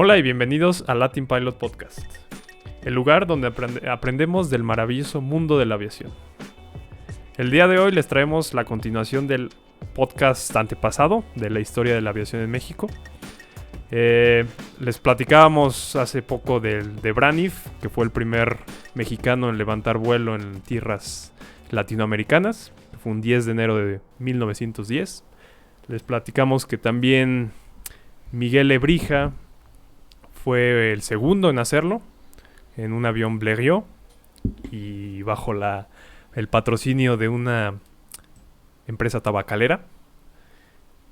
Hola y bienvenidos a Latin Pilot Podcast, el lugar donde aprendemos del maravilloso mundo de la aviación. El día de hoy les traemos la continuación del podcast antepasado de la historia de la aviación en México. Les platicábamos hace poco de Braniff, que fue el primer mexicano en levantar vuelo en tierras latinoamericanas. Fue un 10 de enero de 1910. Les platicamos que también Miguel Lebrija fue el segundo en hacerlo, en un avión Blériot y bajo el patrocinio de una empresa tabacalera.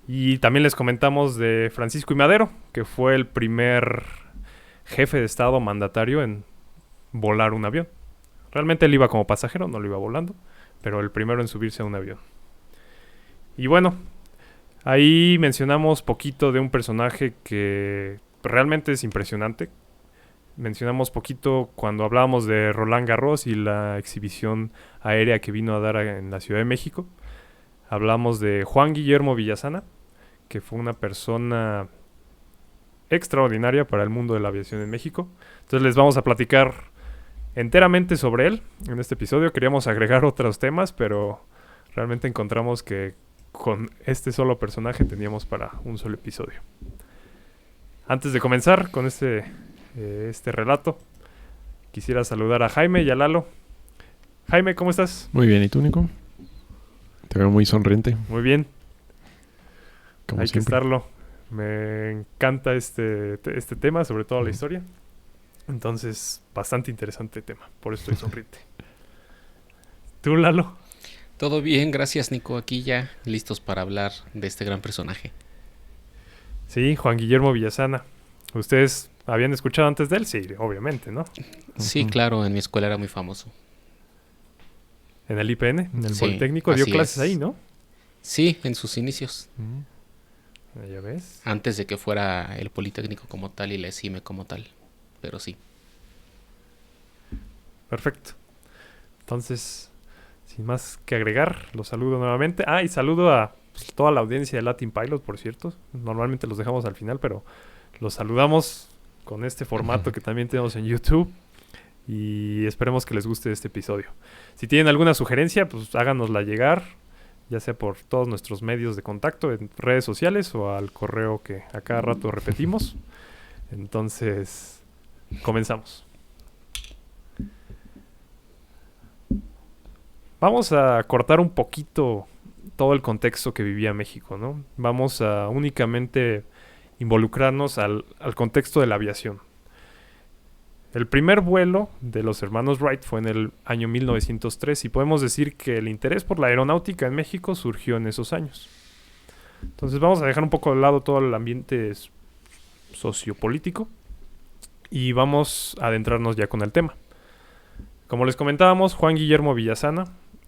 Y también les comentamos de Francisco I. Madero, que fue el primer jefe de estado mandatario en volar un avión. Realmente él iba como pasajero, no lo iba volando, pero el primero en subirse a un avión. Y bueno, ahí mencionamos poquito de un personaje que realmente es impresionante. Mencionamos poquito cuando hablábamos de Roland Garros y la exhibición aérea que vino a dar en la Ciudad de México. Hablamos de Juan Guillermo Villasana, que fue una persona extraordinaria para el mundo de la aviación en México. Entonces les vamos a platicar enteramente sobre él en este episodio. Queríamos agregar otros temas, pero realmente encontramos que con este solo personaje teníamos para un solo episodio. Antes de comenzar con este relato, quisiera saludar a Jaime y a Lalo. Jaime, ¿cómo estás? Muy bien, ¿y tú, Nico? Te veo muy sonriente. Muy bien. Como Hay siempre. que estarlo. Me encanta este tema, sobre todo la historia. Entonces, bastante interesante tema. Por eso estoy sonriente. ¿Tú, Lalo? Todo bien, gracias, Nico. Aquí ya listos para hablar de este gran personaje. Sí, Juan Guillermo Villasana. ¿Ustedes habían escuchado antes de él? Sí, obviamente, ¿no? Sí, claro, en mi escuela era muy famoso. En el IPN, en el Sí, Politécnico, dio así clases es. ahí, ¿no? Sí, en sus inicios, Ya ves. antes de que fuera el Politécnico como tal y la ESIME como tal. Pero sí. Perfecto. Entonces, sin más que agregar, los saludo nuevamente. Y saludo a toda la audiencia de Latin Pilot, por cierto. Normalmente los dejamos al final, pero los saludamos con este formato que también tenemos en YouTube. Y esperemos que les guste este episodio. Si tienen alguna sugerencia, pues háganosla llegar, ya sea por todos nuestros medios de contacto en redes sociales o al correo que a cada rato repetimos. Entonces, comenzamos. Vamos a cortar un poquito todo el contexto que vivía México, ¿no? Vamos a únicamente involucrarnos al contexto de la aviación. El primer vuelo de los hermanos Wright fue en el año 1903 y podemos decir que el interés por la aeronáutica en México surgió en esos años. Entonces vamos a dejar un poco de lado todo el ambiente sociopolítico y vamos a adentrarnos ya con el tema. Como les comentábamos, Juan Guillermo Villasana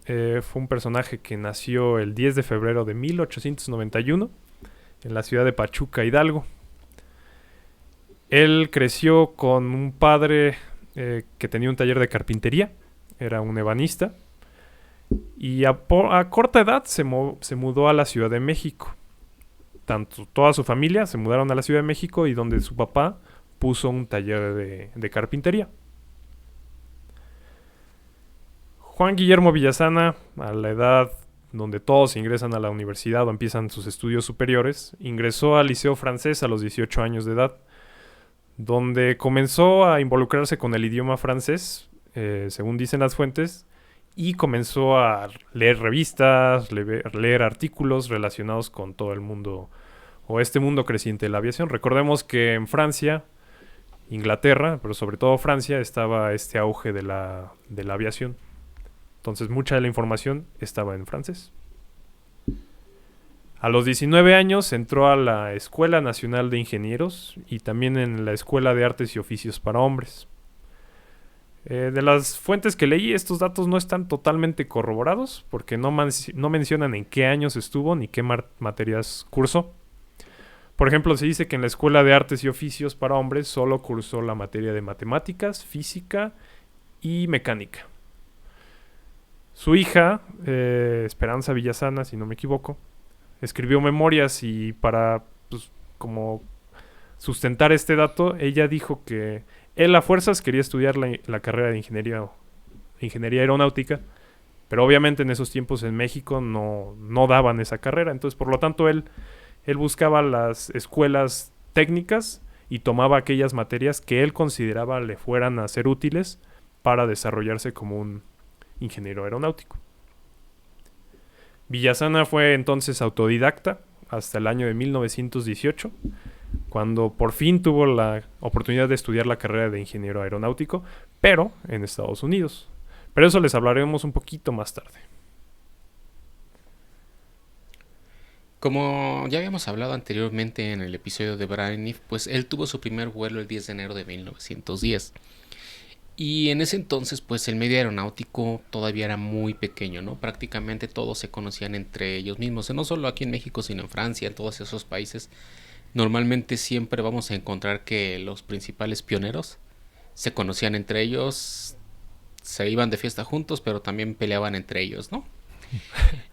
fue un personaje que nació el 10 de febrero de 1891 en la ciudad de Pachuca, Hidalgo. Él creció con un padre que tenía un taller de carpintería, era un ebanista, y a corta edad se mudó a la Ciudad de México. Toda su familia se mudaron a la Ciudad de México y donde su papá puso un taller de carpintería. Juan Guillermo Villasana, a la edad donde todos ingresan a la universidad o empiezan sus estudios superiores, ingresó al Liceo Francés a los 18 años de edad, donde comenzó a involucrarse con el idioma francés, según dicen las fuentes, y comenzó a leer revistas, leer artículos relacionados con todo el mundo, o este mundo creciente de la aviación. Recordemos que en Francia, Inglaterra, pero sobre todo Francia, estaba este auge de la aviación. Entonces mucha de la información estaba en francés. A los 19 años entró a la Escuela Nacional de Ingenieros y también en la Escuela de Artes y Oficios para Hombres. De las fuentes que leí, estos datos no están totalmente corroborados porque no mencionan en qué años estuvo ni qué materias cursó. Por ejemplo, se dice que en la Escuela de Artes y Oficios para Hombres solo cursó la materia de matemáticas, física y mecánica. Su hija, Esperanza Villasana, si no me equivoco, escribió memorias y para, pues, como sustentar este dato, ella dijo que él a fuerzas quería estudiar la carrera de ingeniería aeronáutica, pero obviamente en esos tiempos en México no daban esa carrera. Entonces, por lo tanto, él buscaba las escuelas técnicas y tomaba aquellas materias que él consideraba le fueran a ser útiles para desarrollarse como un ingeniero aeronáutico. Villasana fue entonces autodidacta hasta el año de 1918, cuando por fin tuvo la oportunidad de estudiar la carrera de ingeniero aeronáutico, pero en Estados Unidos. Pero eso les hablaremos un poquito más tarde. Como ya habíamos hablado anteriormente en el episodio de Braniff, pues él tuvo su primer vuelo el 10 de enero de 1910. Y en ese entonces, pues el medio aeronáutico todavía era muy pequeño, ¿no? Prácticamente todos se conocían entre ellos mismos, no solo aquí en México, sino en Francia, en todos esos países. Normalmente siempre vamos a encontrar que los principales pioneros se conocían entre ellos, se iban de fiesta juntos, pero también peleaban entre ellos, ¿no?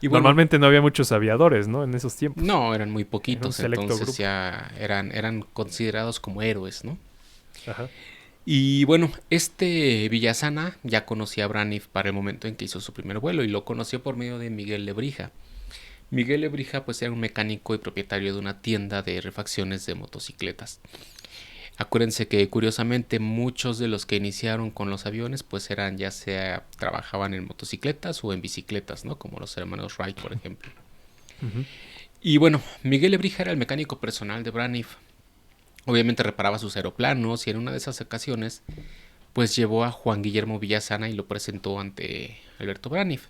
Y bueno, normalmente no había muchos aviadores, ¿no? En esos tiempos. No, eran muy poquitos, era entonces grupo. Ya eran considerados como héroes, ¿no? Ajá. Y bueno, Villasana ya conocía a Braniff para el momento en que hizo su primer vuelo y lo conoció por medio de Miguel Lebrija. Miguel Lebrija pues era un mecánico y propietario de una tienda de refacciones de motocicletas. Acuérdense que curiosamente muchos de los que iniciaron con los aviones pues eran ya sea trabajaban en motocicletas o en bicicletas, ¿no? Como los hermanos Wright, por ejemplo. Uh-huh. Y bueno, Miguel Lebrija era el mecánico personal de Braniff. Obviamente reparaba sus aeroplanos y en una de esas ocasiones pues llevó a Juan Guillermo Villasana y lo presentó ante Alberto Braniff.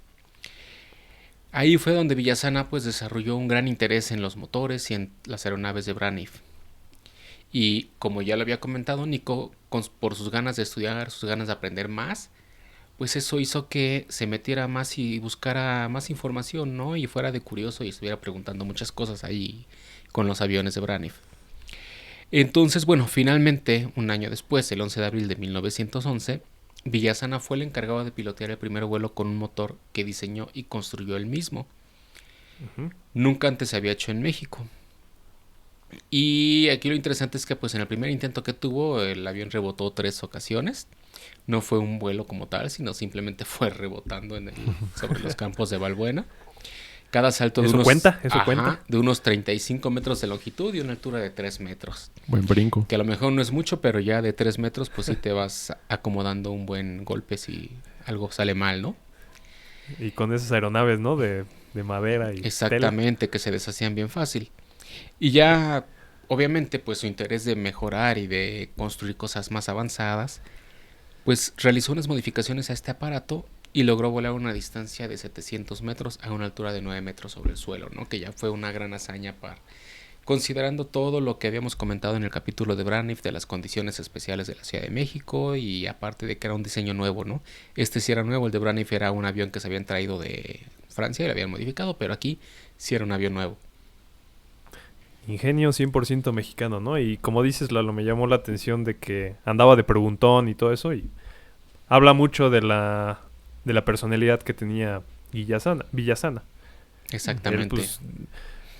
Ahí fue donde Villasana pues desarrolló un gran interés en los motores y en las aeronaves de Braniff. Y como ya lo había comentado Nico, por sus ganas de estudiar, sus ganas de aprender más, pues eso hizo que se metiera más y buscara más información, ¿no? Y fuera de curioso y estuviera preguntando muchas cosas ahí con los aviones de Braniff. Entonces, bueno, finalmente, un año después, el 11 de abril de 1911, Villasana fue el encargado de pilotear el primer vuelo con un motor que diseñó y construyó él mismo. Uh-huh. Nunca antes se había hecho en México. Y aquí lo interesante es que pues en el primer intento que tuvo, el avión rebotó 3 ocasiones. No fue un vuelo como tal, sino simplemente fue rebotando sobre los campos de Balbuena. Cada salto de de unos 35 metros de longitud y una altura de 3 metros. Buen brinco. Que a lo mejor no es mucho, pero ya de 3 metros pues sí te vas acomodando un buen golpe si algo sale mal, ¿no? Y con esas aeronaves, ¿no? De madera y exactamente, tela, que se deshacían bien fácil. Y ya, obviamente, pues su interés de mejorar y de construir cosas más avanzadas, pues realizó unas modificaciones a este aparato y logró volar una distancia de 700 metros a una altura de 9 metros sobre el suelo, ¿no? Que ya fue una gran hazaña considerando todo lo que habíamos comentado en el capítulo de Braniff de las condiciones especiales de la Ciudad de México y aparte de que era un diseño nuevo, ¿no? Sí era nuevo, el de Braniff era un avión que se habían traído de Francia y lo habían modificado, pero aquí sí era un avión nuevo. Ingenio 100% mexicano, ¿no? Y como dices, Lalo, me llamó la atención de que andaba de preguntón y todo eso y habla mucho de la personalidad que tenía Villasana. Exactamente. Él, pues,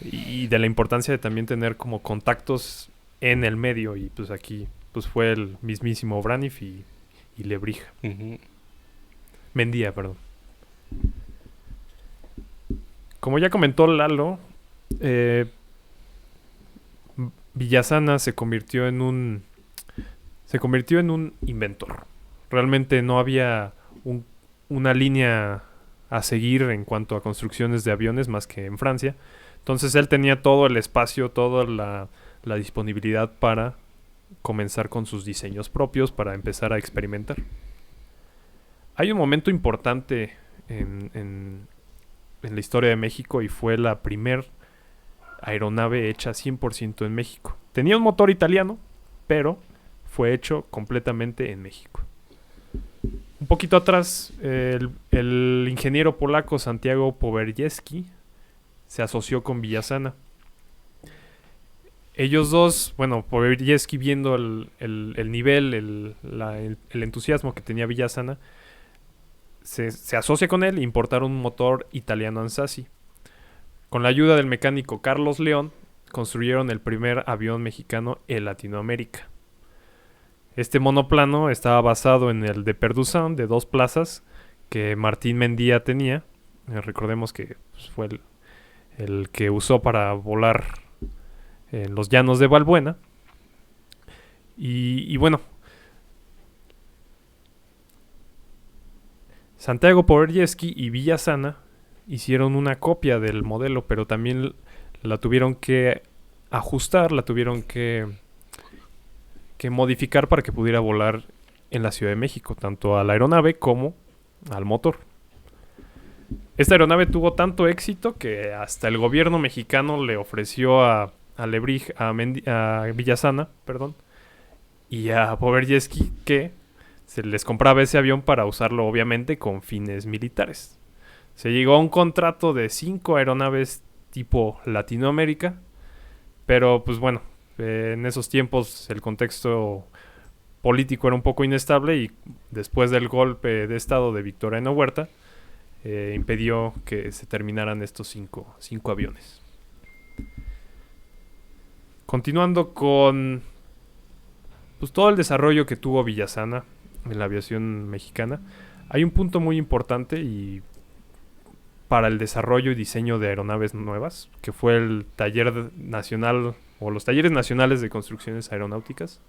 y de la importancia de también tener como contactos en el medio y pues aquí pues fue el mismísimo Braniff y Lebrija. Uh-huh. Mendía, perdón. Como ya comentó Lalo, Villasana se convirtió en un inventor. Realmente no había una línea a seguir en cuanto a construcciones de aviones más que en Francia. Entonces él tenía todo el espacio, toda la disponibilidad para comenzar con sus diseños propios, para empezar a experimentar. Hay un momento importante en la historia de México y fue la primer aeronave hecha 100% en México. Tenía un motor italiano, pero fue hecho completamente en México. Un poquito atrás, el ingeniero polaco Santiago Powerjewski se asoció con Villasana. Ellos dos, bueno, Powerjewski viendo el nivel, el entusiasmo que tenía Villasana, se asocia con él e importaron un motor italiano Ansassi. Con la ayuda del mecánico Carlos León, construyeron el primer avión mexicano en Latinoamérica. Este monoplano estaba basado en el de Perduzán de 2 plazas que Martín Mendía tenía. Recordemos que pues, fue el que usó para volar en los llanos de Balbuena. Y bueno, Santiago Poverjeski y Villasana hicieron una copia del modelo, pero también la tuvieron que ajustar, la tuvieron que modificar para que pudiera volar en la Ciudad de México, tanto a la aeronave como al motor. Esta aeronave tuvo tanto éxito que hasta el gobierno mexicano le ofreció a Villasana, y a Poverjeski que se les compraba ese avión para usarlo obviamente con fines militares. Se llegó a un contrato de 5 aeronaves tipo Latinoamérica, pero pues bueno, en esos tiempos el contexto político era un poco inestable y después del golpe de estado de Victoriano Huerta impidió que se terminaran estos 5 aviones. Continuando con pues, todo el desarrollo que tuvo Villasana en la aviación mexicana, hay un punto muy importante y para el desarrollo y diseño de aeronaves nuevas, que fue el taller nacional o los talleres nacionales de construcciones aeronáuticas,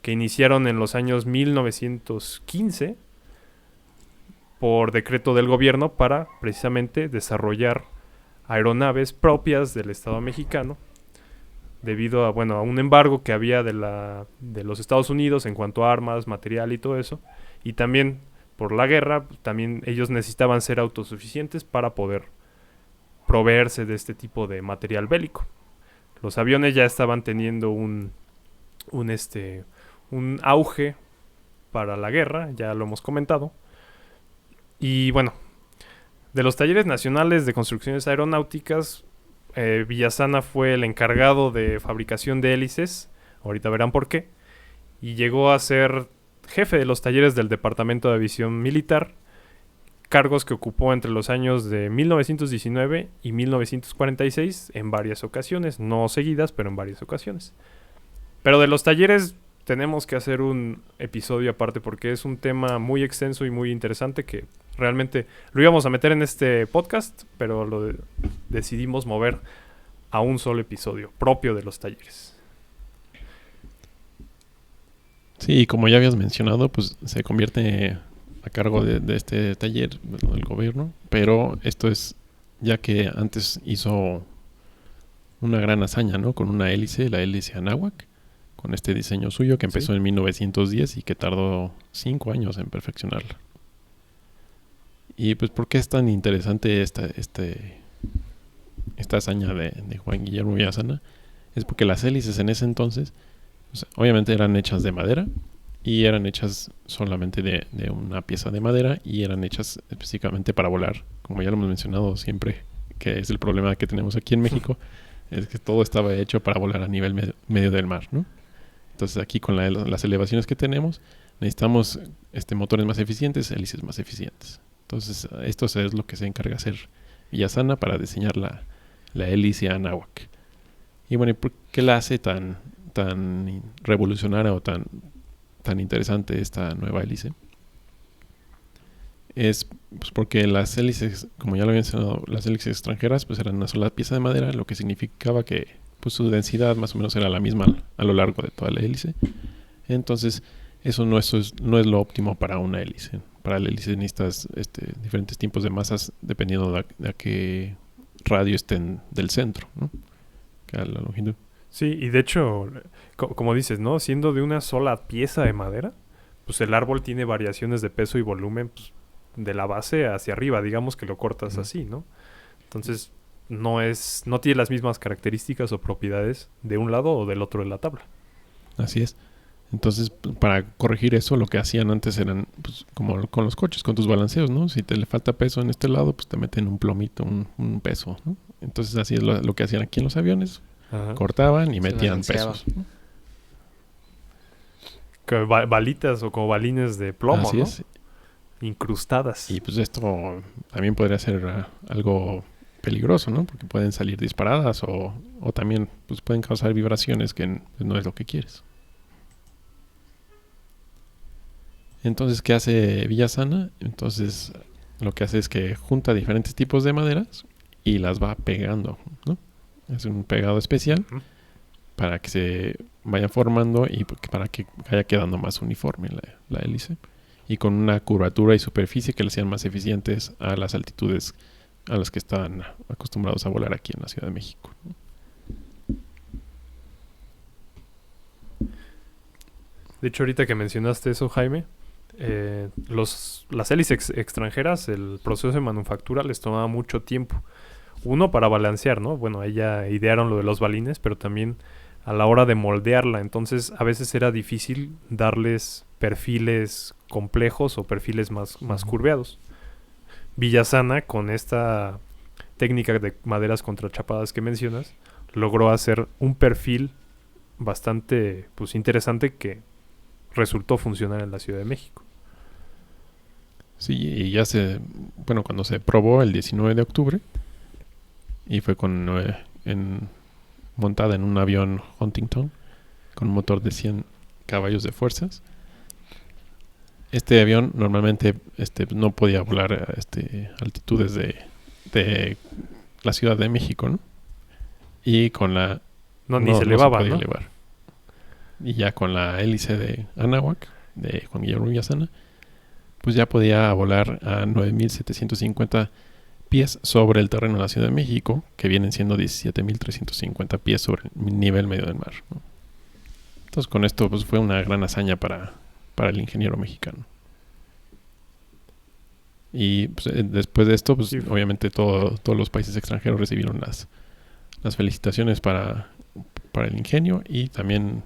que iniciaron en los años 1915 por decreto del gobierno para precisamente desarrollar aeronaves propias del Estado mexicano, debido a un embargo que había de los Estados Unidos en cuanto a armas, material y todo eso, y también por la guerra, también ellos necesitaban ser autosuficientes para poder proveerse de este tipo de material bélico. Los aviones ya estaban teniendo un auge para la guerra, ya lo hemos comentado. Y bueno, de los talleres nacionales de construcciones aeronáuticas, Villasana fue el encargado de fabricación de hélices, ahorita verán por qué, y llegó a ser jefe de los talleres del Departamento de Aviación Militar, cargos que ocupó entre los años de 1919 y 1946 en varias ocasiones, no seguidas, pero en varias ocasiones. Pero de los talleres tenemos que hacer un episodio aparte porque es un tema muy extenso y muy interesante que realmente lo íbamos a meter en este podcast, pero lo decidimos mover a un solo episodio propio de los talleres. Sí, como ya habías mencionado, pues se convierte a cargo de este taller del gobierno, pero esto es ya que antes hizo una gran hazaña, ¿no? Con una hélice, la hélice Anáhuac, con este diseño suyo que empezó en 1910 y que tardó 5 años en perfeccionarla. Y pues, ¿por qué es tan interesante esta hazaña de Juan Guillermo Villasana? Es porque las hélices en ese entonces, pues, obviamente eran hechas de madera y eran hechas solamente de una pieza de madera y eran hechas específicamente para volar, como ya lo hemos mencionado siempre, que es el problema que tenemos aquí en México, es que todo estaba hecho para volar a nivel medio del mar, ¿no? Entonces aquí con las elevaciones que tenemos necesitamos motores más eficientes, hélices más eficientes. Entonces esto es lo que se encarga de hacer Villasana para diseñar la hélice Anáhuac. Y bueno, ¿y por qué la hace tan revolucionaria o tan interesante esta nueva hélice? Es pues, porque las hélices, como ya lo había mencionado, las hélices extranjeras pues eran una sola pieza de madera, lo que significaba que pues, su densidad más o menos era la misma a lo largo de toda la hélice. Entonces eso no es lo óptimo para una hélice. Para la hélice necesitas diferentes tipos de masas dependiendo de a qué radio estén del centro, ¿no? Que a la longitud. Sí, y de hecho, como dices, ¿no? Siendo de una sola pieza de madera, pues el árbol tiene variaciones de peso y volumen pues, de la base hacia arriba, digamos que lo cortas así, ¿no? Entonces, no tiene las mismas características o propiedades de un lado o del otro de la tabla. Así es. Entonces, para corregir eso, lo que hacían antes eran, pues, como con los coches, con tus balanceos, ¿no? Si te le falta peso en este lado, pues te meten un plomito, un peso, ¿no? Entonces, así es lo que hacían aquí en los aviones. Ajá. Cortaban y metían pesos, ¿no? Balitas o como balines de plomo, así ¿no? Es. Incrustadas. Y pues esto también podría ser algo peligroso, ¿no? Porque pueden salir disparadas o también pues, pueden causar vibraciones que no es lo que quieres. Entonces, ¿qué hace Villasana? Entonces, lo que hace es que junta diferentes tipos de maderas y las va pegando, ¿no? Es un pegado especial para que se vaya formando y para que vaya quedando más uniforme la hélice. Y con una curvatura y superficie que le sean más eficientes a las altitudes a las que están acostumbrados a volar aquí en la Ciudad de México, ¿no? De hecho, ahorita que mencionaste eso, Jaime, las hélices extranjeras, el proceso de manufactura les tomaba mucho tiempo. Uno, para balancear, ¿no? Bueno, ahí ya idearon lo de los balines, pero también a la hora de moldearla. Entonces, a veces era difícil darles perfiles complejos o perfiles más curveados. Villasana, con esta técnica de maderas contrachapadas que mencionas, logró hacer un perfil bastante pues interesante que resultó funcionar en la Ciudad de México. Sí, y ya cuando se probó el 19 de octubre y fue montada en un avión Huntington con un motor de 100 caballos de fuerzas. Este avión normalmente no podía volar a altitudes de la Ciudad de México, ¿no? Y con la... ni se elevaba, podía ¿no? elevar. Y ya con la hélice de Anáhuac, de Juan Guillermo Villasana, pues ya podía volar a 9.750 pies sobre el terreno de la Ciudad de México, que vienen siendo 17.350 pies sobre el nivel medio del mar, ¿no? Entonces con esto pues fue una gran hazaña para el ingeniero mexicano. Y pues, después de esto, pues sí, obviamente todos los países extranjeros recibieron las felicitaciones para el ingenio y también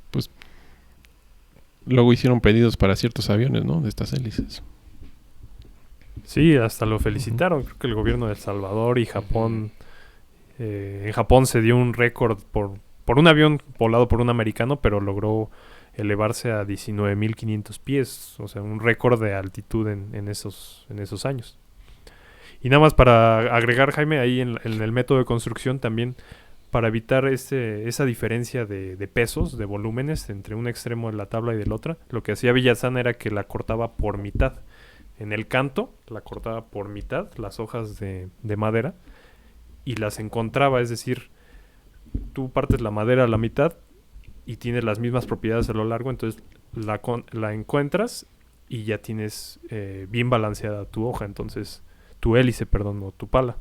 pues luego hicieron pedidos para ciertos aviones, ¿no? De estas hélices. Sí, hasta lo felicitaron. Creo que el gobierno de El Salvador y Japón. En Japón se dio un récord por un avión volado por un americano, pero logró elevarse a 19.500 pies. O sea, un récord de altitud en esos años. Y nada más para agregar, Jaime, ahí en el método de construcción también, para evitar esa diferencia de pesos, de volúmenes entre un extremo de la tabla y del otro, lo que hacía Villasana era que la cortaba por mitad. En el canto la cortaba por mitad, las hojas de madera, y las encontraba, es decir, tú partes la madera a la mitad y tiene las mismas propiedades a lo largo, entonces la encuentras y ya tienes bien balanceada tu hoja, entonces tu hélice, perdón, o tu pala.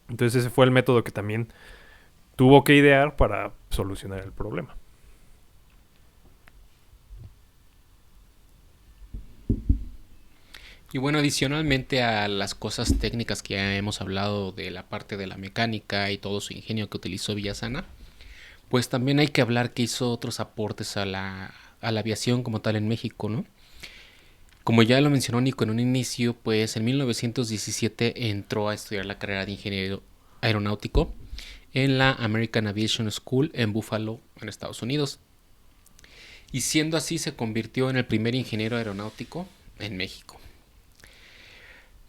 Entonces ese fue el método que también tuvo que idear para solucionar el problema. Y bueno, adicionalmente a las cosas técnicas que ya hemos hablado de la parte de la mecánica y todo su ingenio que utilizó Villasana, pues también hay que hablar que hizo otros aportes a la aviación como tal en México, ¿no? Como ya lo mencionó Nico en un inicio, pues en 1917 entró a estudiar la carrera de ingeniero aeronáutico en la American Aviation School en Buffalo, en Estados Unidos. Y siendo así, se convirtió en el primer ingeniero aeronáutico en México.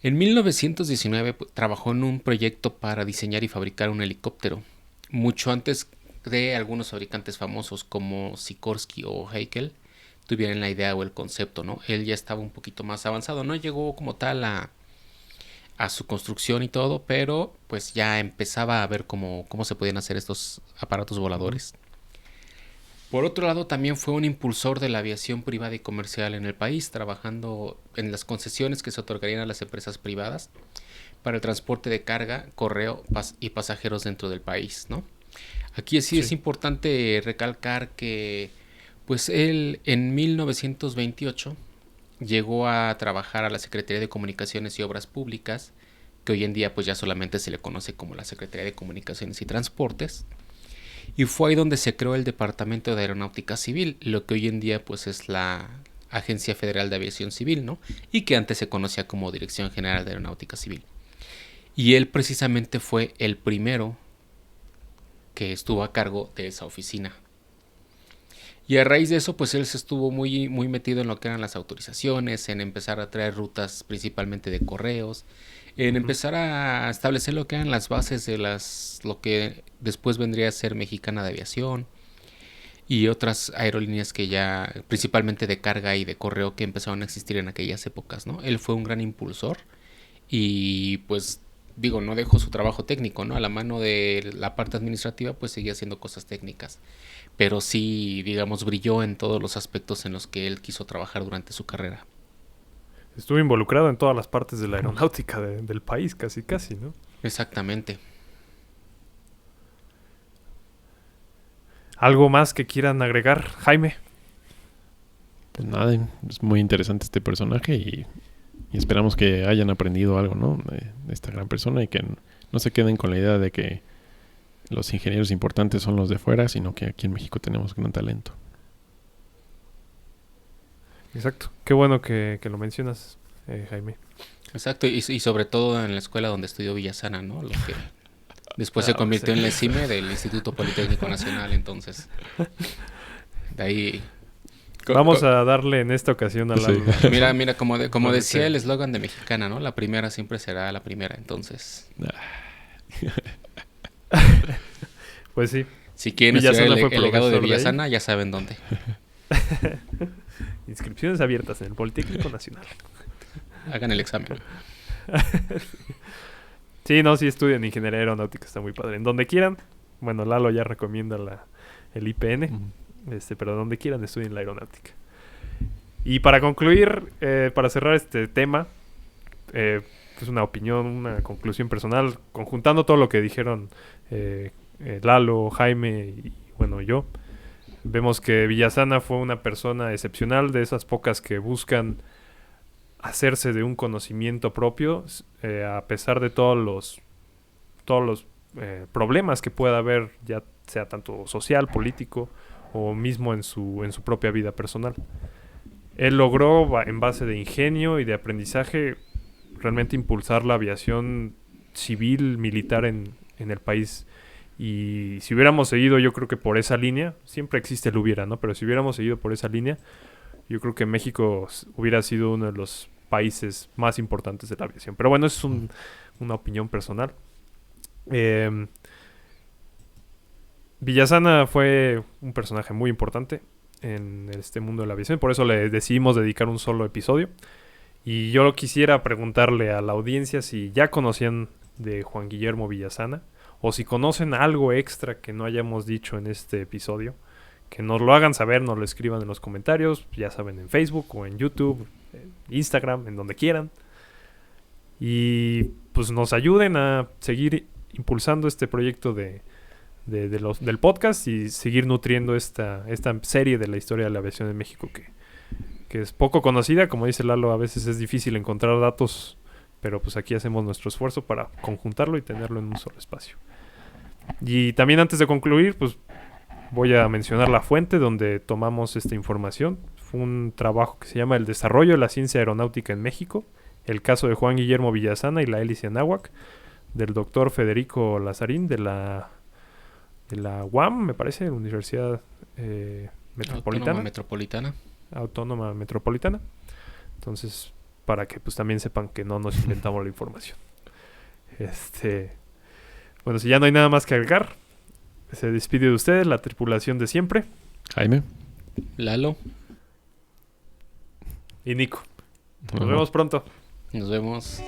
En 1919 trabajó en un proyecto para diseñar y fabricar un helicóptero, mucho antes de algunos fabricantes famosos como Sikorsky o Heinkel tuvieran la idea o el concepto, ¿no? Él ya estaba un poquito más avanzado, no llegó como tal a su construcción y todo, pero pues ya empezaba a ver cómo se podían hacer estos aparatos voladores. Por otro lado, también fue un impulsor de la aviación privada y comercial en el país, trabajando en las concesiones que se otorgarían a las empresas privadas para el transporte de carga, correo y pasajeros dentro del país, ¿no? Aquí sí es importante recalcar que pues él en 1928 llegó a trabajar a la Secretaría de Comunicaciones y Obras Públicas, que hoy en día pues ya solamente se le conoce como la Secretaría de Comunicaciones y Transportes, y fue ahí donde se creó el Departamento de Aeronáutica Civil, lo que hoy en día pues es la Agencia Federal de Aviación Civil, ¿no? Y que antes se conocía como Dirección General de Aeronáutica Civil. Y él precisamente fue el primero que estuvo a cargo de esa oficina. Y a raíz de eso, pues él se estuvo muy, muy metido en lo que eran las autorizaciones, en empezar a traer rutas principalmente de correos, en empezar a establecer lo que eran las bases de lo que después vendría a ser Mexicana de Aviación y otras aerolíneas que ya, principalmente de carga y de correo, que empezaron a existir en aquellas épocas, ¿no? Él fue un gran impulsor y pues digo, no dejó su trabajo técnico, ¿no? A la mano de la parte administrativa, pues seguía haciendo cosas técnicas. Pero sí, digamos, brilló en todos los aspectos en los que él quiso trabajar durante su carrera. Estuvo involucrado en todas las partes de la aeronáutica del país, casi, casi, ¿no? Exactamente. ¿Algo más que quieran agregar, Jaime? Pues nada, es muy interesante este personaje y esperamos que hayan aprendido algo, ¿no? De esta gran persona y que no se queden con la idea de que los ingenieros importantes son los de fuera, sino que aquí en México tenemos gran talento. Exacto. Qué bueno que lo mencionas, Jaime. Exacto, y sobre todo en la escuela donde estudió Villasana, ¿no? Lo que después se convirtió en la CIME del Instituto Politécnico Nacional, entonces. De ahí... Vamos a darle en esta ocasión a Lalo. Sí. Mira, como decía el eslogan de Mexicana, ¿no? La primera siempre será la primera, entonces. Pues sí. Si quieren estudiar el legado de Villasana, ya saben dónde. Inscripciones abiertas en el Politécnico Nacional. Hagan el examen. Sí, no, sí estudian ingeniería aeronáutica, está muy padre. En donde quieran. Bueno, Lalo ya recomienda el IPN. Pero donde quieran estudien la aeronáutica. Y para concluir, para cerrar este tema, pues una opinión, una conclusión personal, conjuntando todo lo que dijeron Lalo, Jaime y bueno, yo. Vemos que Villasana fue una persona excepcional, de esas pocas que buscan hacerse de un conocimiento propio, a pesar de todos los problemas que pueda haber, ya sea tanto social, político o mismo en su propia vida personal. Él logró, en base de ingenio y de aprendizaje, realmente impulsar la aviación civil, militar en el país. Y si hubiéramos seguido, yo creo que por esa línea, siempre existe el hubiera, ¿no? Pero si hubiéramos seguido por esa línea, yo creo que México hubiera sido uno de los países más importantes de la aviación. Pero bueno, eso es una opinión personal. Villasana fue un personaje muy importante en este mundo de la aviación, por eso le decidimos dedicar un solo episodio. Y yo quisiera preguntarle a la audiencia si ya conocían de Juan Guillermo Villasana, o si conocen algo extra que no hayamos dicho en este episodio, que nos lo hagan saber, nos lo escriban en los comentarios, ya saben, en Facebook o en YouTube, en Instagram, en donde quieran. Y pues nos ayuden a seguir impulsando este proyecto del podcast y seguir nutriendo esta serie de la historia de la aviación en México, que es poco conocida. Como dice Lalo, a veces es difícil encontrar datos, pero pues aquí hacemos nuestro esfuerzo para conjuntarlo y tenerlo en un solo espacio. Y también, antes de concluir, pues voy a mencionar la fuente donde tomamos esta información. Fue un trabajo que se llama El desarrollo de la ciencia aeronáutica en México, el caso de Juan Guillermo Villasana y la hélice Anáhuac, del doctor Federico Lazarín de la UAM, me parece, Universidad Autónoma Metropolitana. Entonces, para que pues también sepan que no nos inventamos la información. Bueno, si ya no hay nada más que agregar, se despide de ustedes la tripulación de siempre. Jaime. Lalo. Y Nico. Nos vemos pronto. Nos vemos.